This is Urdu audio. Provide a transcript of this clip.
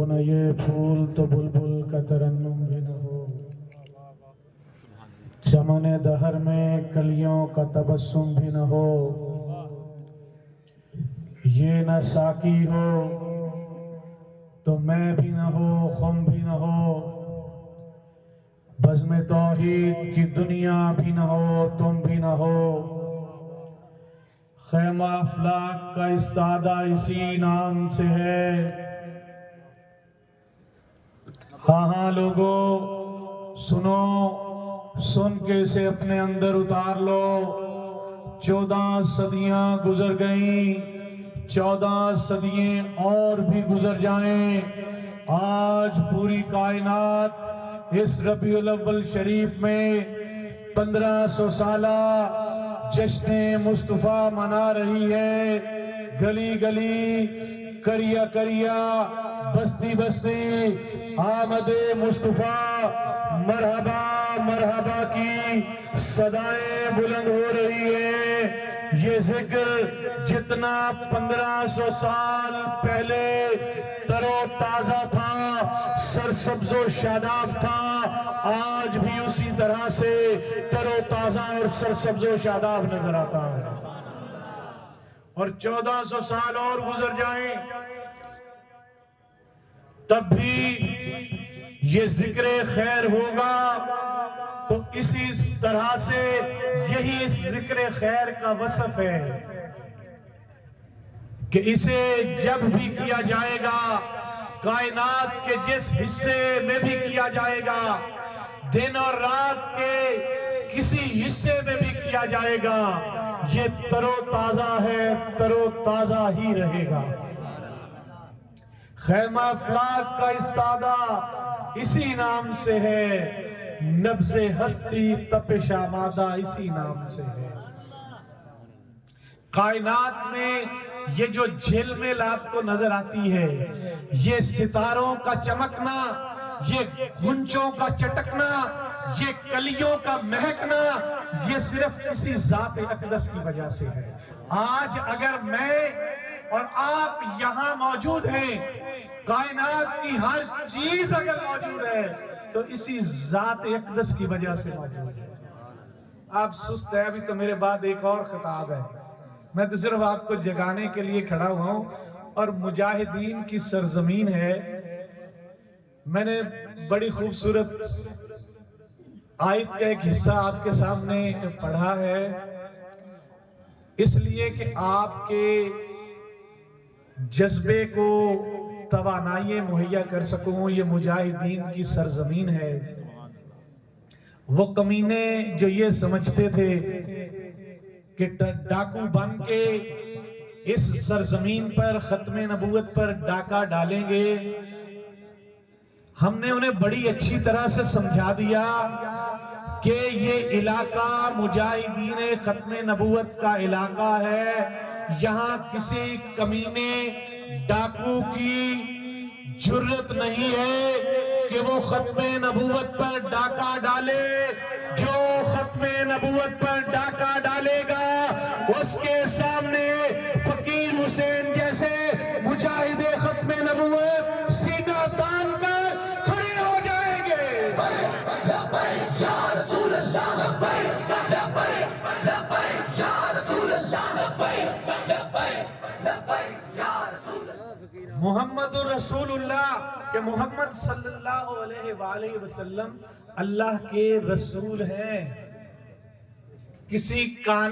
ہو نہ یہ پھول تو بلبل کا ترنم بھی نہ ہو، چمن دہر میں کلیوں کا تبسم بھی نہ ہو، یہ نہ ساقی ہو تو میں بھی نہ ہو، خم بھی نہ ہو، بزم توحید کی دنیا بھی نہ ہو، تم بھی نہ ہو، خیمہ افلاک کا استادہ اسی نام سے ہے۔ ہاں ہاں لوگو سنو، سن کے اسے اپنے اندر اتار لو۔ 14 صدیاں گزر گئیں، 14 صدییں اور بھی گزر جائیں، آج پوری کائنات اس ربیع الاول شریف میں 1500 سالہ جشن مصطفیٰ منا رہی ہے۔ گلی گلی، کریا کریا، بستی بستی آمد مصطفیٰ مرحبا مرحبا کی صدائیں بلند ہو رہی ہیں۔ یہ ذکر جتنا 1500 سال پہلے تر و تازہ تھا، سرسبز و شاداب تھا، آج بھی اسی طرح سے تر و تازہ اور سرسبز و شاداب نظر آتا ہے۔ اور 1400 سال اور گزر جائیں تب بھی یہ ذکر خیر ہوگا، تو اسی طرح سے یہی اس ذکر خیر کا وصف ہے کہ اسے جب بھی کیا جائے گا، کائنات کے جس حصے میں بھی کیا جائے گا، دن اور رات کے کسی حصے میں بھی کیا جائے گا، یہ تر و تازہ ہے، تر و تازہ ہی رہے گا۔ خیمہ افلاک کا استادہ اسی نام سے ہے، نبض ہستی تپش آمادہ اسی نام سے ہے۔ کائنات میں یہ جو جھلمل آپ کو نظر آتی ہے، یہ ستاروں کا چمکنا، یہ گنچوں کا چٹکنا، یہ کلیوں کا مہکنا، یہ صرف اسی ذات اقدس کی وجہ سے ہے۔ آج اگر میں اور آپ یہاں موجود ہیں، کائنات کی ہر چیز اگر موجود ہے تو اسی ذات اقدس کی وجہ سے موجود ہے۔ آپ سست ہے، ابھی تو میرے بعد ایک اور خطاب ہے، میں تو صرف آپ کو جگانے کے لیے کھڑا ہوا ہوں، اور مجاہدین کی سرزمین ہے۔ میں نے بڑی خوبصورت آیت کا ایک حصہ آپ کے سامنے پڑھا ہے، اس لیے کہ آپ کے جذبے کو توانائی مہیا کر سکوں۔ یہ مجاہدین کی سرزمین ہے۔ وہ کمینے جو یہ سمجھتے تھے کہ ڈاکو بن کے اس سرزمین پر ختم نبوت پر ڈاکہ ڈالیں گے، ہم نے انہیں بڑی اچھی طرح سے سمجھا دیا کہ یہ علاقہ مجاہدین ختم نبوت کا علاقہ ہے، یہاں کسی کمینے ڈاکو کی جرت نہیں ہے کہ وہ ختم نبوت پر ڈاکہ ڈالے۔ جو ختم نبوت پر ڈاکہ ڈالے گا اس کے سامنے فقیر حسین جیسے مجاہد ختم نبوت سینہ تان کر کھڑے ہو جائیں گے۔ لبیک یا رسول اللہ، لبیک لبیک لبیک یا رسول اللہ، لبیک لبیک لبیک یا رسول اللہ۔ محمد رسول اللہ، کہ محمد صلی اللہ علیہ وآلہ وسلم اللہ کے رسول ہیں۔ کسی کانے